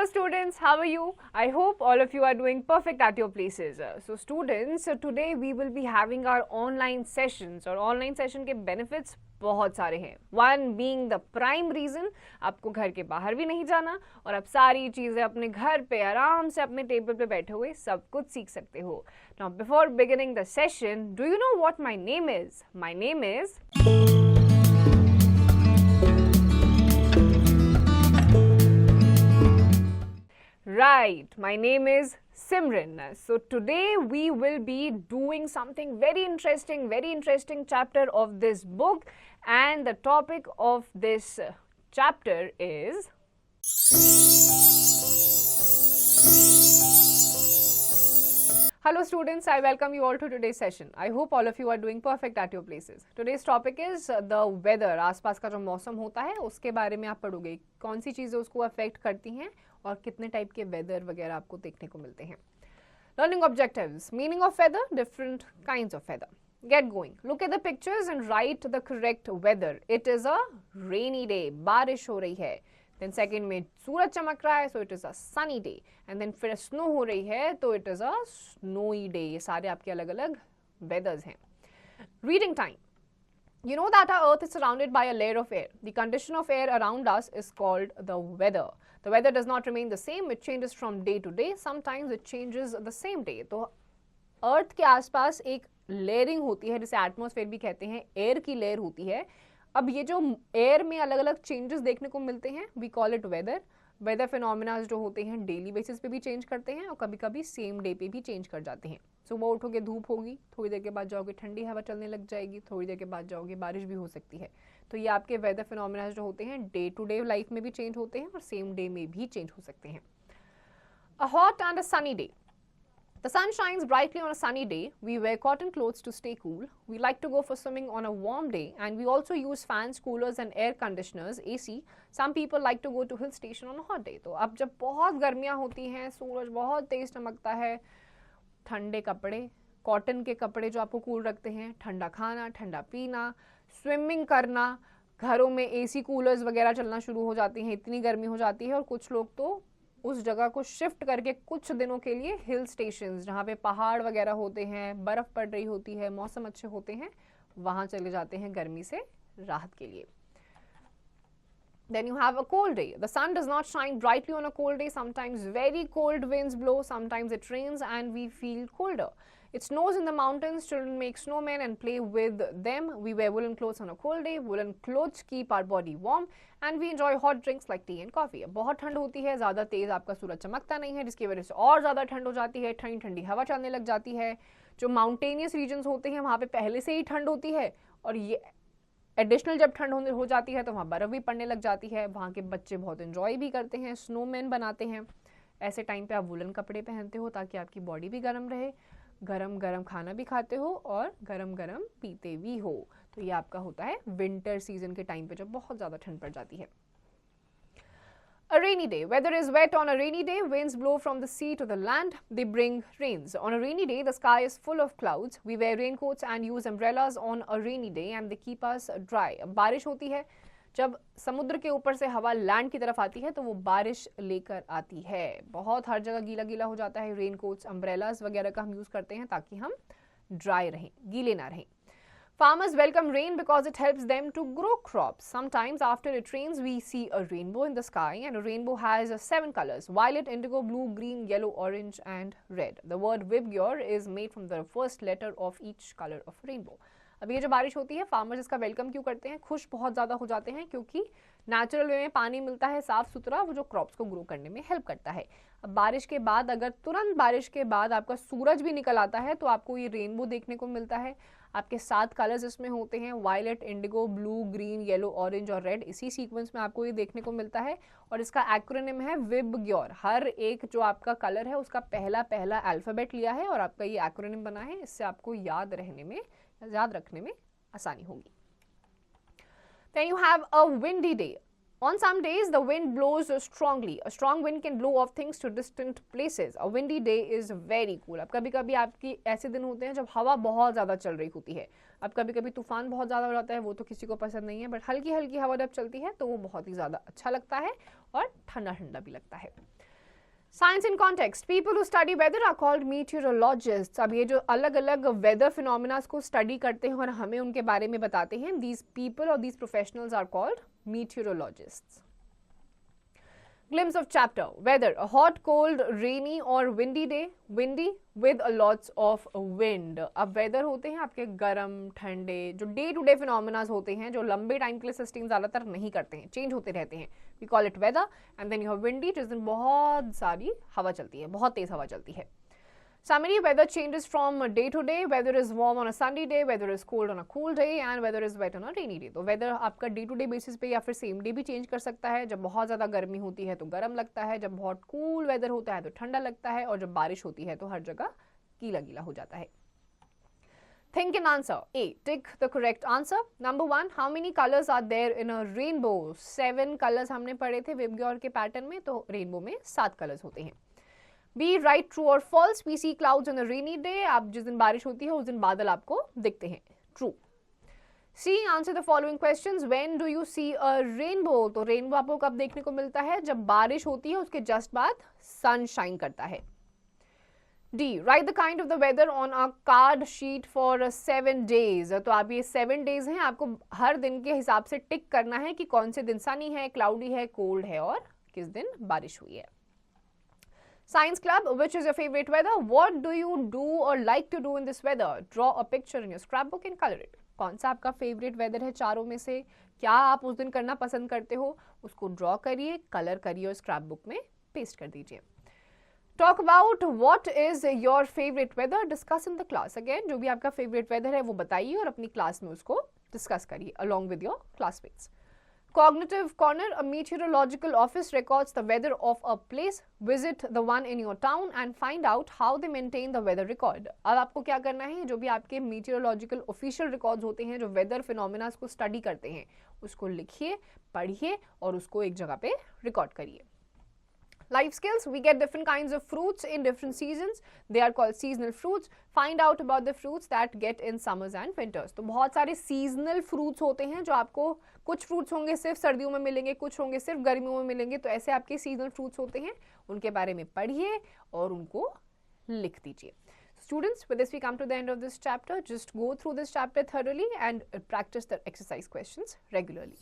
Hello students, how are you? I hope all of you are doing perfect at your places. So students, today we will be having our online sessions और online session के benefits बहुत सारे हैं. One being the prime reason, आपको घर के बाहर भी नहीं जाना और आप सारी चीज़ें अपने घर पे आराम से अपने टेबल पे बैठे हुए सब कुछ सीख सकते हो. Now before beginning the session, do you know what my name is? My name is... Right, my name is Simran. So today we will be doing something very interesting chapter of this book, and the topic of this chapter is Hello students, I welcome you all to today's session. I hope all of you are doing perfect at your places. Today's topic is the weather. आसपास का जो मौसम होता है उसके बारे में आप पढ़ोगे. कौन सी चीज़ें उसको अफेक्ट करती हैं और कितने टाइप के वेदर वगैरह आपको देखने को मिलते हैं. Learning objectives. Meaning of weather, different kinds of weather. Get going. Look at the pictures and write the correct weather. It is a rainy day. बारिश हो रही है. Then second में सूरज चमक रहा है, so it is a sunny day. And then फिर snow हो रही है, तो it is a snowy day. ये सारे आपके अलग अलग weathers हैं. Reading time. You know that our earth is surrounded by a layer of air. The condition of air around us is called the weather. The weather does not remain the same. It changes from day to day. Sometimes it changes the same day. तो अर्थ के आसपास एक layering होती है जिसे atmosphere भी कहते हैं, एयर की लेयर होती है. अब ये जो एयर में अलग अलग चेंजेस देखने को मिलते हैं, we call it weather. Weather phenomena जो होते हैं डेली बेसिस पे भी चेंज करते हैं और कभी कभी सेम डे पे भी चेंज कर जाते हैं. सुबह उठोगे धूप होगी, थोड़ी देर के बाद जाओगे ठंडी हवा चलने लग जाएगी, थोड़ी देर के बाद जाओगे बारिश भी हो सकती है. तो ये आपके वेदर फिनोमिना जो होते हैं डे टू डे लाइफ में भी चेंज होते हैं और सेम डे में भी चेंज हो सकते हैं. A hot and a sunny day. The sun shines brightly on a sunny day. We wear cotton clothes to stay cool. We like to go for swimming on a warm day, and we also use fans, coolers and air conditioners (AC). Some people like to go to hill station on a hot day. तो अब जब बहुत गर्मियाँ होती हैं, सूरज बहुत तेज चमकता है, ठंडे कपड़े, कॉटन के कपड़े जो आपको कूल रखते हैं, ठंडा खाना, ठंडा पीना, स्विमिंग करना, घरों में एसी कूलर्स वगैरह चलना शुरू हो जाती हैं, इतनी गर्मी हो जाती है. और कुछ लोग तो उस जगह को शिफ्ट करके कुछ दिनों के लिए हिल स्टेशंस जहाँ पे पहाड़ वगैरह होते हैं, बर्फ़ पड़ रही होती है, मौसम अच्छे होते हैं, वहाँ चले जाते हैं गर्मी से राहत के लिए. Then you have a cold day. The sun does not shine brightly on a cold day. Sometimes very cold winds blow, sometimes it rains and we feel colder. It snows in the mountains. Children make snowmen and play with them. We wear woolen clothes on a cold day. Woolen clothes keep our body warm and we enjoy hot drinks like tea and coffee. बहुत ठंड होती है, ज़्यादा तेज़ आपका सूरज चमकता नहीं है, जिसकी वजह से और ज़्यादा ठंड हो जाती है, ठंडी ठंडी हवा चलने लग जाती है. जो माउंटेनियस रीजन्स होते हैं वहाँ पे पहले से ही ठंड होती है और ये एडिशनल जब ठंड हो जाती है तो वहाँ बर्फ़ भी पड़ने लग जाती है. वहाँ के बच्चे बहुत इन्जॉय भी करते हैं, स्नोमैन बनाते हैं. ऐसे टाइम पे आप वुलन कपड़े पहनते हो ताकि आपकी बॉडी भी गर्म रहे, गरम गरम खाना भी खाते हो और गरम गरम पीते भी हो. तो ये आपका होता है विंटर सीजन के टाइम पे जब बहुत ज़्यादा ठंड पड़ जाती है. A rainy day. Weather is wet on a rainy day. Winds blow from the sea to the land. They bring rains. On a rainy day, the sky is full of clouds. We wear raincoats and use umbrellas on a rainy day and they keep us dry. बारिश होती है. जब समुद्र के ऊपर से हवा land की तरफ आती है तो वो बारिश लेकर आती है. बहुत हर जगह गीला गीला हो जाता है. रेनकोट्स, अम्ब्रेलाज वगैरह का हम यूज़ करते हैं ताकि हम ड्राई रहें, गीले ना रहें. Farmers welcome rain because it helps them to grow crops. Sometimes after it rains, we see a rainbow in the sky, and a rainbow has 7 colors: violet, indigo, blue, green, yellow, orange, and red. The word Vibgyor is made from the first letter of each color of rainbow. अब ये जो बारिश होती है, farmers इसका welcome क्यों करते हैं? खुश बहुत ज़्यादा हो जाते हैं क्योंकि नेचुरल वे में पानी मिलता है साफ़ सुथरा, वो जो क्रॉप्स को ग्रो करने में हेल्प करता है. अब बारिश के बाद अगर तुरंत बारिश के बाद आपका सूरज भी निकल आता है तो आपको ये रेनबो देखने को मिलता है. आपके 7 कलर्स इसमें होते हैं: violet, indigo, blue, green, yellow, orange और रेड. इसी सीक्वेंस में आपको ये देखने को मिलता है और इसका एक्रोनिम है विबग्योर. हर एक जो आपका कलर है उसका पहला पहला अल्फ़ाबेट लिया है और आपका ये एक्रोनिम बना है. इससे आपको याद रखने में आसानी होगी. Then you have a windy day. On some days, the wind blows strongly. A strong wind can blow off things to distant places. A windy day is very cool. अब कभी कभी आपकी ऐसे दिन होते हैं जब हवा बहुत ज़्यादा चल रही होती है. अब कभी कभी तूफान बहुत ज़्यादा हो जाता है, वो तो किसी को पसंद नहीं है, बट हल्की हल्की हवा जब चलती है तो वो बहुत ही ज़्यादा अच्छा लगता है और ठंडा ठंडा भी लगता है. Science in context, people who study weather are called meteorologists. अब ये जो अलग अलग वेदर फिनोमिना को स्टडी करते हैं और हमें उनके बारे में बताते हैं, दीज पीपल और these professionals are called meteorologists. Glimpse of chapter. Weather: a hot, cold, rainy or windy day. Windy with a lots of wind. अब weather होते हैं आपके गर्म, ठंडे, जो डे टू डे फिनोमिनाज होते हैं, जो लंबे टाइम के लिए सस्टेन ज़्यादातर नहीं करते हैं, चेंज होते रहते हैं. We call it weather. And then you have windy, जिस दिन बहुत सारी हवा चलती है, बहुत तेज हवा चलती है. Summary: weather changes from day to day. Weather is warm on a sunny day, weather is cold on a cool day, and weather is wet on a rainy day. तो weather आपका day to day basis पे या फिर same day भी change कर सकता है. जब बहुत ज़्यादा गर्मी होती है तो गर्म लगता है, जब बहुत cool weather होता है तो ठंडा लगता है, और जब बारिश होती है तो हर जगह गीला गीला हो जाता है. Think and answer. A. Tick the correct answer. Number 1. How many colors are there in a rainbow? 7 colors हमने पढ़े थे विबग्योर के पैटर्न में, तो रेनबो में 7 कलर्स होते हैं. B. Right, true or false. We see clouds on a rainy day. आप जिस दिन बारिश होती है उस दिन बादल आपको दिखते हैं. True. C. Answer the following questions. When do you see a rainbow? तो रेनबो आपको कब देखने को मिलता है? जब बारिश होती है उसके जस्ट बाद सन शाइन करता है. D. Write the kind of the weather on a card sheet for 7 days. तो आप ये 7 days हैं, आपको हर दिन के हिसाब से टिक करना है कि कौन से दिन सनी है, क्लाउडी है, कोल्ड है और किस दिन बारिश हुई है. Science club, which is your favorite weather? What do you do or like to do in this weather? Draw a picture in your scrapbook and color it. कौन सा आपका फेवरेट वेदर है चारों में से? क्या आप उस दिन करना पसंद करते हो? उसको ड्रॉ करिए, कलर करिए और स्क्रैप बुक में पेस्ट कर दीजिए. Talk about what is your favorite weather. Discuss in the class. Again, जो भी आपका फेवरेट वेदर है वो बताइए और अपनी क्लास में उसको डिस्कस करिए along with your classmates. Cognitive corner, a meteorological office records the weather of a place. Visit the one in your town and find out how they maintain the weather record. अब आपको क्या करना है, जो भी आपके meteorological official records होते हैं, जो weather phenomena को study करते हैं, उसको लिखिए, पढ़िए और उसको एक जगह पे record करिए. Life skills, we get different kinds of fruits in different seasons. They are called seasonal fruits. Find out about the fruits that get in summers and winters. तो बहुत सारे seasonal fruits होते हैं जो आपको, कुछ fruits होंगे सिर्फ सर्दियों में मिलेंगे, कुछ होंगे सिर्फ गर्मियों में मिलेंगे, तो ऐसे आपके seasonal fruits होते हैं, उनके बारे में पढ़िए और उनको लिख दीजिए. Students, with this we come to the end of this chapter. Just go through this chapter thoroughly and practice the exercise questions regularly.